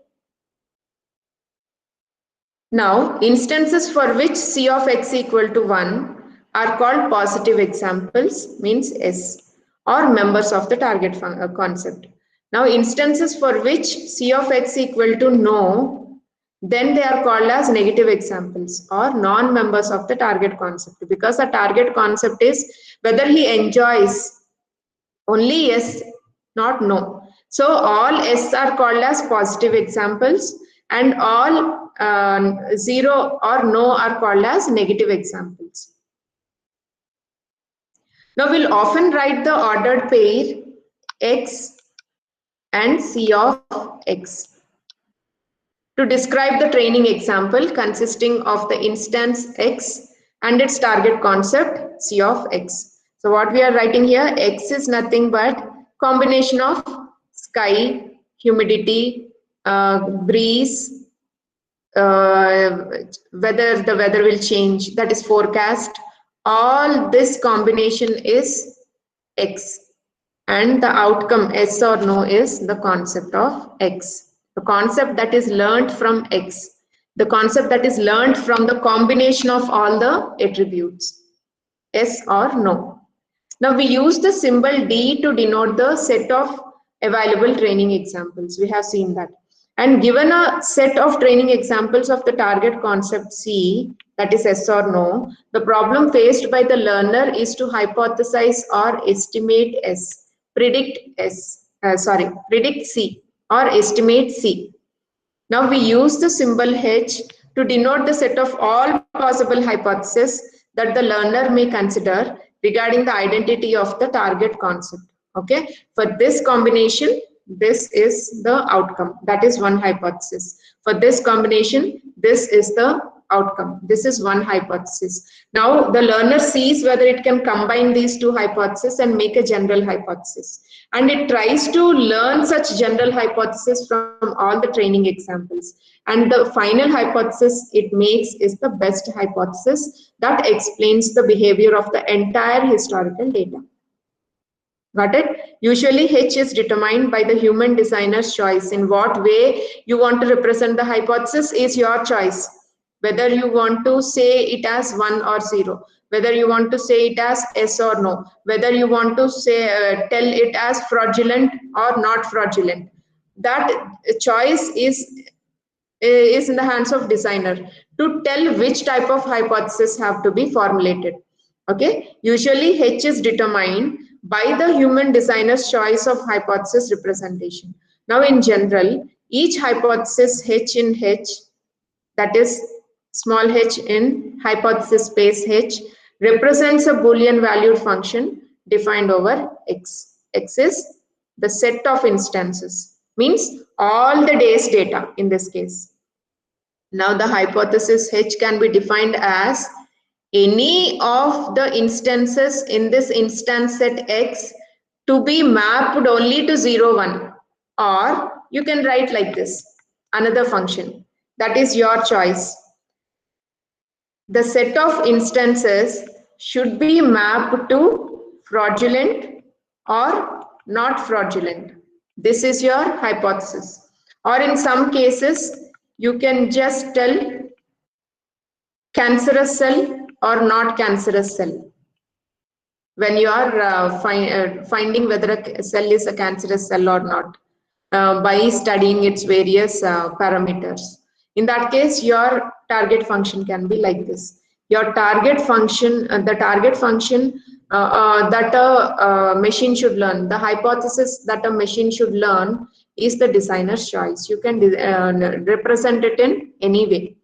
Now, instances for which c of x equal to 1 are called positive examples, means S, or members of the target concept. Now, instances for which c of x equal to no, then they are called as negative examples or non-members of the target concept, because the target concept is whether he enjoys only yes, not no. So all S are called as positive examples, and all 0 or no are called as negative examples. Now we'll often write the ordered pair X and C of X to describe the training example consisting of the instance X and its target concept C of X. So what we are writing here, X is nothing but combination of sky, humidity, breeze, whether the weather will change, that is forecast. All this combination is X, and the outcome yes or no is the concept of X. The concept that is learned from X. The concept that is learned from the combination of all the attributes, yes or no. Now we use the symbol D to denote the set of available training examples. We have seen that. And given a set of training examples of the target concept C, that is yes or no, the problem faced by the learner is to hypothesize or estimate S, predict C or estimate C. Now we use the symbol H to denote the set of all possible hypotheses that the learner may consider regarding the identity of the target concept. Okay, for this combination, this is the outcome. That is one hypothesis. For this combination, this is the outcome. This is one hypothesis. Now the learner sees whether it can combine these two hypotheses and make a general hypothesis. And it tries to learn such general hypothesis from all the training examples. And the final hypothesis it makes is the best hypothesis that explains the behavior of the entire historical data. Got it? Usually H is determined by the human designer's choice. In what way you want to represent the hypothesis is your choice. Whether you want to say it as 1 or 0, whether you want to say it as yes or no, whether you want to say tell it as fraudulent or not fraudulent. That choice is in the hands of designer to tell which type of hypothesis have to be formulated. Okay, usually H is determined by the human designer's choice of hypothesis representation. Now in general, each hypothesis H in H, that is small h in hypothesis space H, represents a Boolean valued function defined over X. X is the set of instances, means all the day's data in this case. Now the hypothesis H can be defined as any of the instances in this instance set X to be mapped only to 0, 1. Or you can write like this, another function. That is your choice. The set of instances should be mapped to fraudulent or not fraudulent. This is your hypothesis. Or in some cases, you can just tell cancerous cell or not cancerous cell. When you are finding whether a cell is a cancerous cell or not by studying its various parameters. In that case, your target function can be like this. Your target function, the target function that a machine should learn, the hypothesis that a machine should learn is the designer's choice. You can represent it in any way.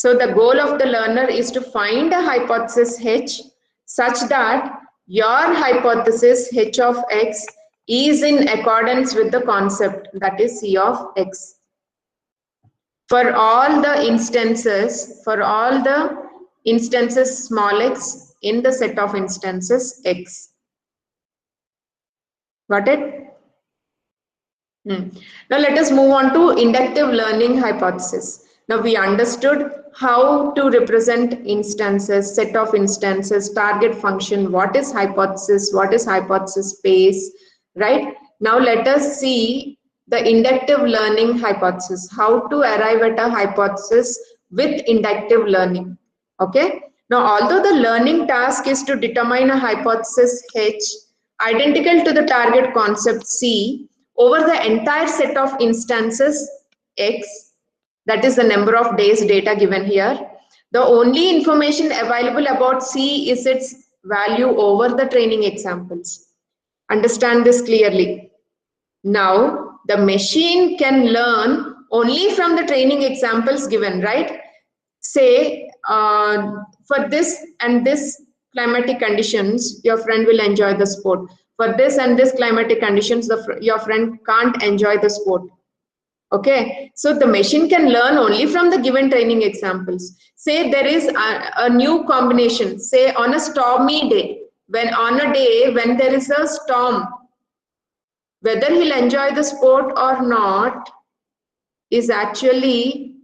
So the goal of the learner is to find a hypothesis H such that your hypothesis H of X is in accordance with the concept, that is C of X. For all the instances small x in the set of instances X. Got it? Now let us move on to inductive learning hypothesis. Now we understood how to represent instances, set of instances, target function, what is hypothesis space, right? Now let us see the inductive learning hypothesis, how to arrive at a hypothesis with inductive learning. Okay. Now although the learning task is to determine a hypothesis H identical to the target concept C over the entire set of instances X, that is the number of days data given here. The only information available about C is its value over the training examples. Understand this clearly. Now, the machine can learn only from the training examples given, right? Say, for this and this climatic conditions, your friend will enjoy the sport. For this and this climatic conditions, your friend can't enjoy the sport. Okay, so the machine can learn only from the given training examples. Say there is a new combination, say on a stormy day, when there is a storm, whether he'll enjoy the sport or not is actually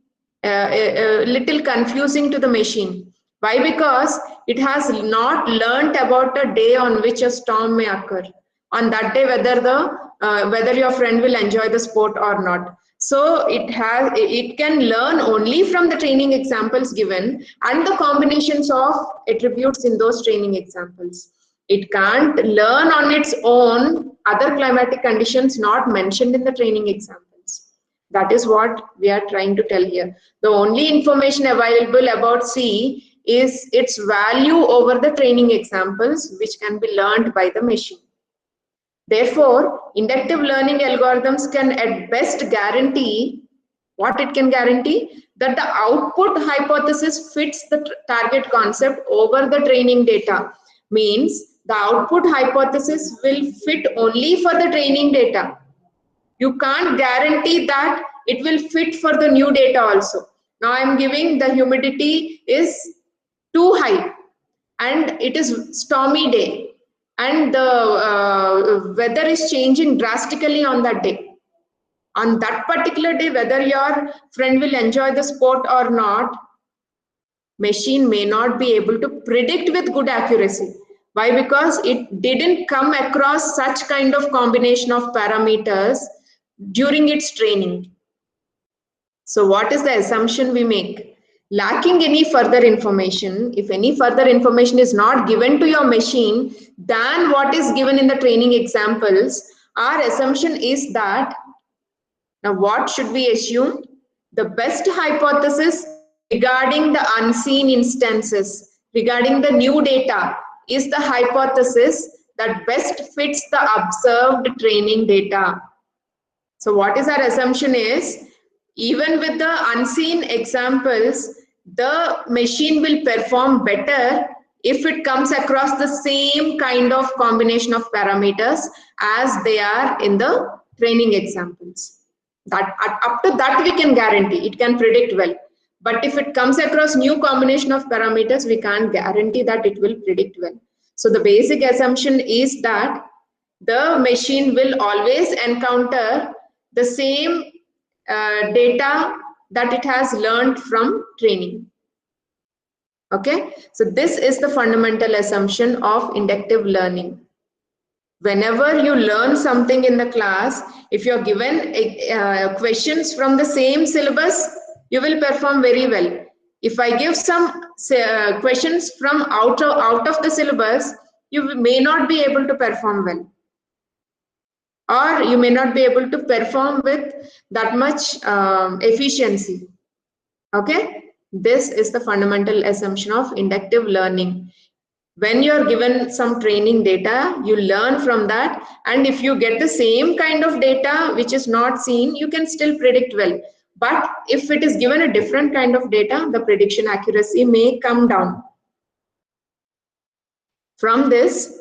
a little confusing to the machine. Why? Because it has not learnt about a day on which a storm may occur. On that day, whether your friend will enjoy the sport or not. So it can learn only from the training examples given and the combinations of attributes in those training examples. It can't learn on its own other climatic conditions not mentioned in the training examples. That is what we are trying to tell here. The only information available about C is its value over the training examples, which can be learned by the machine. Therefore, inductive learning algorithms can at best guarantee, what it can guarantee? That the output hypothesis fits the target concept over the training data. Means the output hypothesis will fit only for the training data. You can't guarantee that it will fit for the new data also. Now I am giving the humidity is too high and it is stormy day and the weather is changing drastically on that day. On that particular day, whether your friend will enjoy the sport or not, machine may not be able to predict with good accuracy. Why? Because it didn't come across such kind of combination of parameters during its training. So what is the assumption we make? Lacking any further information, if any further information is not given to your machine than what is given in the training examples, our assumption is that, now what should we assume? The best hypothesis regarding the unseen instances, regarding the new data, is the hypothesis that best fits the observed training data. So what is our assumption is, even with the unseen examples, the machine will perform better if it comes across the same kind of combination of parameters as they are in the training examples. That up to that we can guarantee, it can predict well. But if it comes across new combination of parameters, we can't guarantee that it will predict well. So the basic assumption is that the machine will always encounter the same data that it has learned from training. Okay, so this is the fundamental assumption of inductive learning. Whenever you learn something in the class, if you're given questions from the same syllabus, you will perform very well. If I give some questions from out of the syllabus, you may not be able to perform well, or you may not be able to perform with that much efficiency. Okay, this is the fundamental assumption of inductive learning. When you're given some training data, you learn from that, and if you get the same kind of data which is not seen, you can still predict well. But if it is given a different kind of data, the prediction accuracy may come down. From this,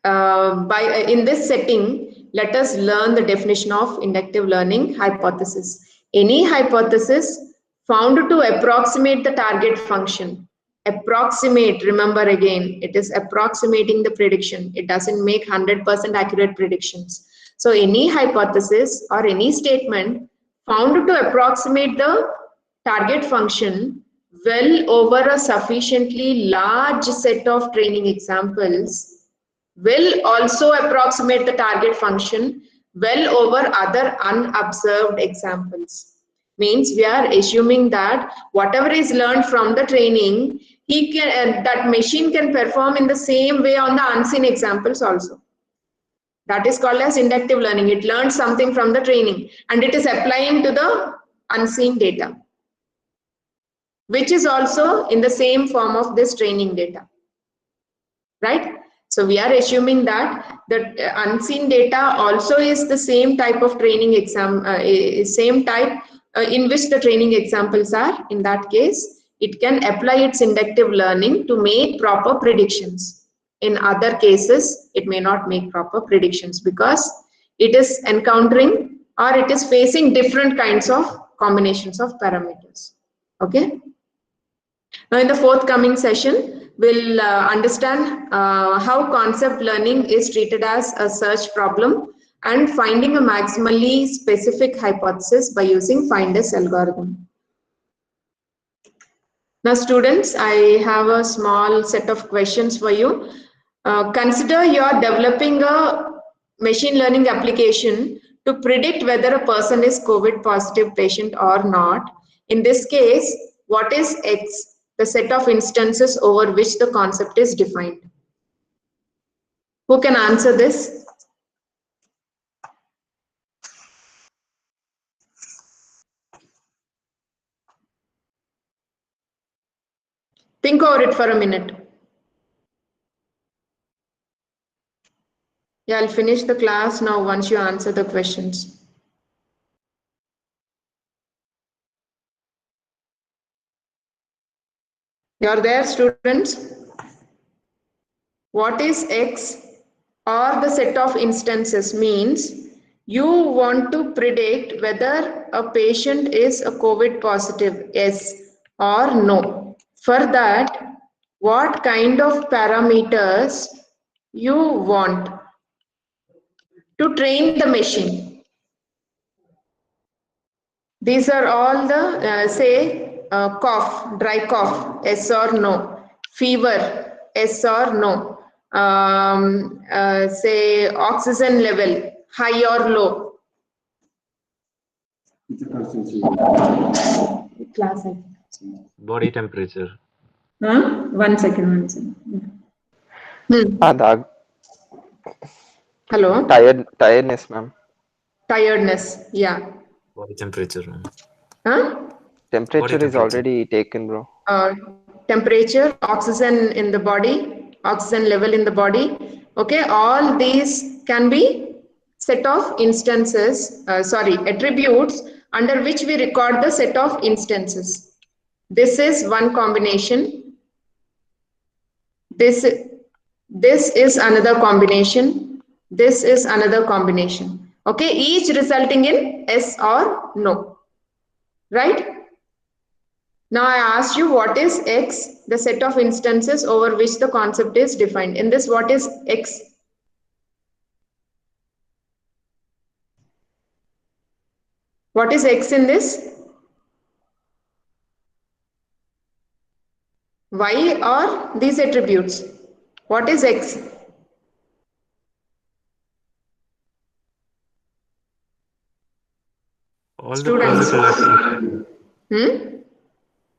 in this setting, let us learn the definition of inductive learning hypothesis. Any hypothesis found to approximate the target function. Approximate, remember again, it is approximating the prediction. It doesn't make 100% accurate predictions. So any hypothesis or any statement found to approximate the target function well over a sufficiently large set of training examples will also approximate the target function well over other unobserved examples. Means we are assuming that whatever is learned from the training, that machine can perform in the same way on the unseen examples also. That is called as inductive learning. It learns something from the training and it is applying to the unseen data, which is also in the same form of this training data, right? So we are assuming that the unseen data also is the same type of training same type in which the training examples are. In that case, it can apply its inductive learning to make proper predictions. In other cases, it may not make proper predictions because it is encountering or it is facing different kinds of combinations of parameters. Okay. Now, in the forthcoming session, we'll understand how concept learning is treated as a search problem and finding a maximally specific hypothesis by using find-S algorithm. Now, students, I have a small set of questions for you. Consider you are developing a machine learning application to predict whether a person is COVID positive patient or not. In this case, what is X? The set of instances over which the concept is defined. Who can answer this? Think over it for a minute. Yeah, I'll finish the class now once you answer the questions. You're there, students? What is X or the set of instances means you want to predict whether a patient is a COVID positive, yes or no. For that, what kind of parameters you want to train the machine? These are all the, cough, dry cough, yes or no. Fever, yes or no. Say oxygen level, high or low. Class. Body temperature. Huh? One second. Hello? Tiredness, ma'am. Tiredness, yeah. Body temperature. Huh? Temperature is already taken, bro. Temperature, oxygen in the body, oxygen level in the body. Okay, all these can be set of instances, attributes under which we record the set of instances. This is one combination. This is another combination. This is another combination. Okay, each resulting in yes or no. Right? Now I asked you what is X, the set of instances over which the concept is defined. In this, what is X? What is X in this? Y or these attributes? What is X? All Students. the possible attributes. Hmm?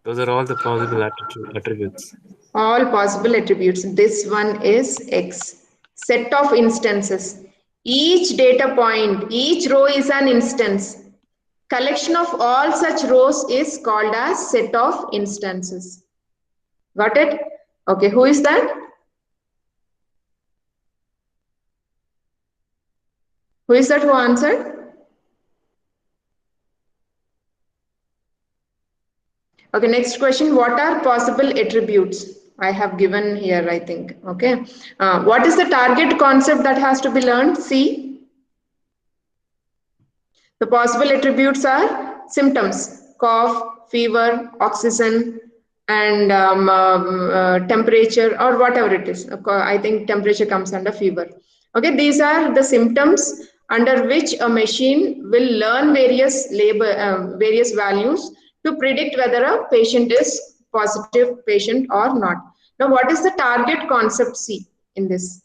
Those are all the possible attributes. All possible attributes. This one is X. Set of instances. Each data point, each row is an instance. Collection of all such rows is called as set of instances. Got it? Okay, who is that? Who is that who answered? Okay, next question. What are possible attributes? I have given here, I think. Okay. What is the target concept that has to be learned? C. The possible attributes are symptoms, cough, fever, oxygen, and temperature or whatever it is. I think temperature comes under fever. Okay, these are the symptoms under which a machine will learn various values to predict whether a patient is positive patient or not. Now, what is the target concept C in this?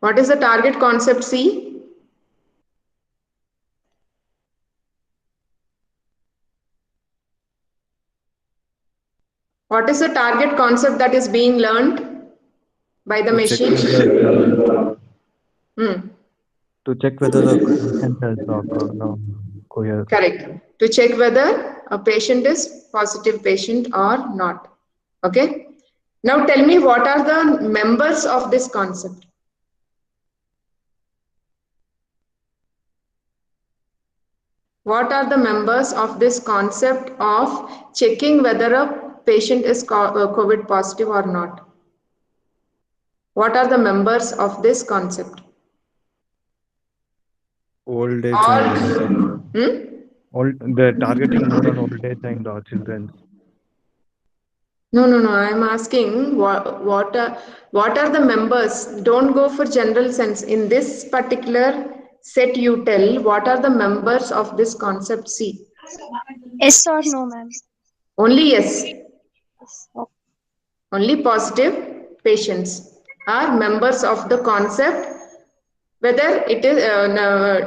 What is the target concept C? What is the target concept that is being learned by the To check machine? to check whether the patient has coherence. Correct. To check whether a patient is positive patient or not. Okay. Now tell me, what are the members of this concept? What are the members of this concept of checking whether a patient is COVID positive or not? What are the members of this concept? Old age Or and the targeting more on old age and children. No. I'm asking what are the members? Don't go for general sense. In this particular set, you tell what are the members of this concept C. Yes or no, ma'am? Only yes. Okay. Only positive patients are members of the concept, whether it is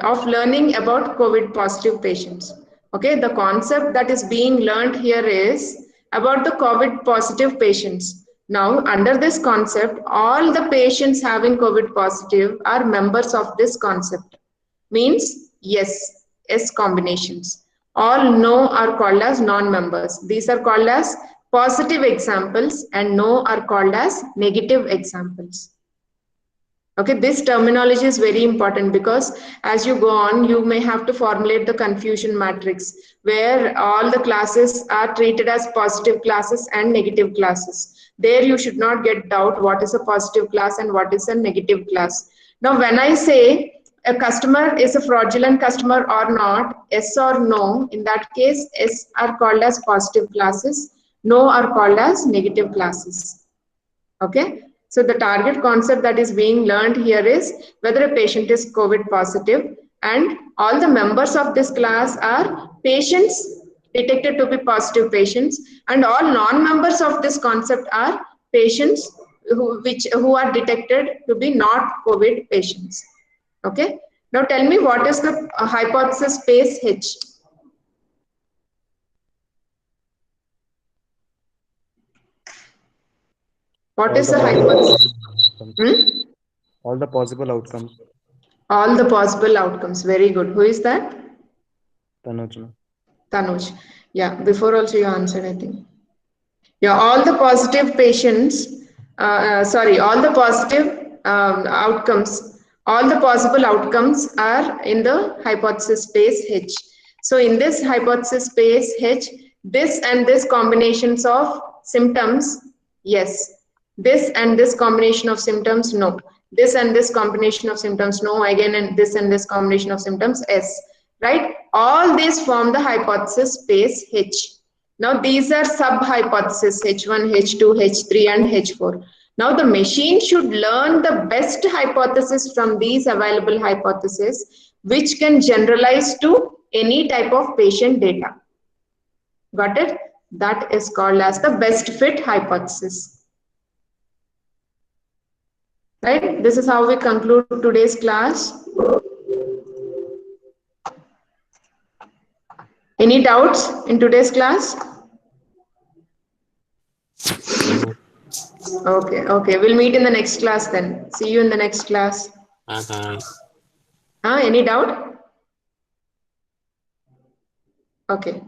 of learning about COVID positive patients. Okay, the concept that is being learned here is about the COVID positive patients. Now, under this concept, all the patients having COVID positive are members of this concept. Means yes, yes combinations. All no are called as non-members. These are called as positive examples and no are called as negative examples. Okay, this terminology is very important because as you go on, you may have to formulate the confusion matrix where all the classes are treated as positive classes and negative classes. There you should not get doubt what is a positive class and what is a negative class. Now, when I say a customer is a fraudulent customer or not, yes or no, in that case, yes are called as positive classes, no are called as negative classes. Okay, so the target concept that is being learned here is whether a patient is COVID positive, and all the members of this class are patients detected to be positive patients, and all non-members of this concept are patients who are detected to be not COVID patients. Okay, now tell me, what is the hypothesis space H? What is the hypothesis? All the possible outcomes. All the possible outcomes. Very good. Who is that? Tanuj. Tanuj. Yeah, before also you answered, I think. Yeah, all the positive patients, all the positive outcomes, all the possible outcomes are in the hypothesis space H. So in this hypothesis space H, this and this combinations of symptoms, yes. This and this combination of symptoms, no. This and this combination of symptoms, no. Again, and this combination of symptoms, yes. Right? All these form the hypothesis space H. Now these are sub-hypotheses H1, H2, H3 and H4. Now the machine should learn the best hypothesis from these available hypotheses which can generalize to any type of patient data. Got it? That is called as the best fit hypothesis. Right? This is how we conclude today's class. Any doubts in today's class? Okay. We'll meet in the next class then. See you in the next class. Bye-bye. Any doubt? Okay.